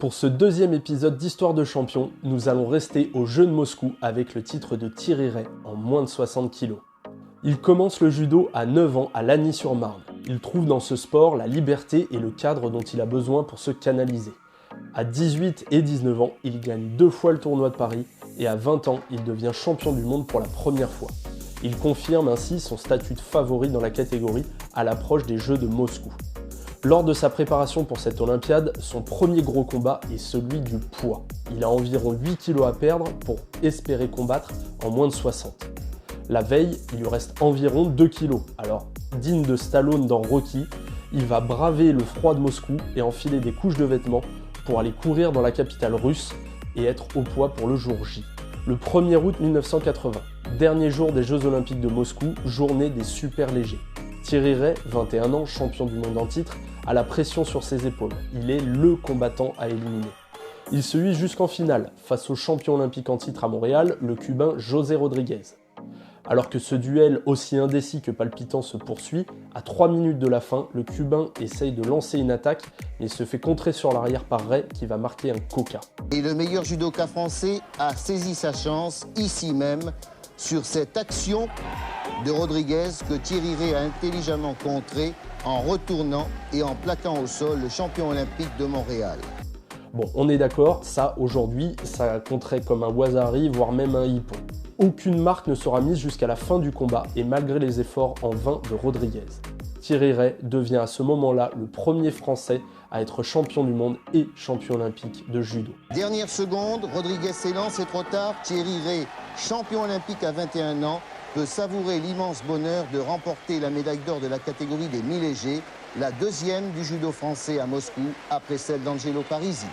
Pour ce deuxième épisode d'Histoire de champion, nous allons rester aux Jeux de Moscou avec le titre de Thierry Rey en moins de 60 kg. Il commence le judo à 9 ans à Lagny-sur-Marne. Il trouve dans ce sport la liberté et le cadre dont il a besoin pour se canaliser. À 18 et 19 ans, il gagne 2 fois le tournoi de Paris et à 20 ans, il devient champion du monde pour la première fois. Il confirme ainsi son statut de favori dans la catégorie à l'approche des Jeux de Moscou. Lors de sa préparation pour cette Olympiade, son premier gros combat est celui du poids. Il a environ 8 kg à perdre pour espérer combattre en moins de 60. La veille, il lui reste environ 2 kg. Alors, digne de Stallone dans Rocky, il va braver le froid de Moscou et enfiler des couches de vêtements pour aller courir dans la capitale russe et être au poids pour le jour J. Le 1er août 1980, dernier jour des Jeux Olympiques de Moscou, journée des super légers. Thierry Rey, 21 ans, champion du monde en titre, a la pression sur ses épaules. Il est le combattant à éliminer. Il se hisse jusqu'en finale face au champion olympique en titre à Montréal, le Cubain José Rodriguez. Alors que ce duel aussi indécis que palpitant se poursuit, à 3 minutes de la fin, le Cubain essaye de lancer une attaque, mais se fait contrer sur l'arrière par Rey qui va marquer un coca. Et le meilleur judoka français a saisi sa chance ici même sur cette action de Rodriguez que Thierry Rey a intelligemment contré en retournant et en plaquant au sol le champion olympique de Montréal. Bon, on est d'accord, ça aujourd'hui, ça compterait comme un Wazari, voire même un hippon. Aucune marque ne sera mise jusqu'à la fin du combat et malgré les efforts en vain de Rodriguez. Thierry Rey devient à ce moment-là le premier Français à être champion du monde et champion olympique de judo. Dernière seconde, Rodriguez s'élance, c'est trop tard. Thierry Rey, champion olympique à 21 ans, peut savourer l'immense bonheur de remporter la médaille d'or de la catégorie des mi-légers, la deuxième du judo français à Moscou, après celle d'Angelo Parisi.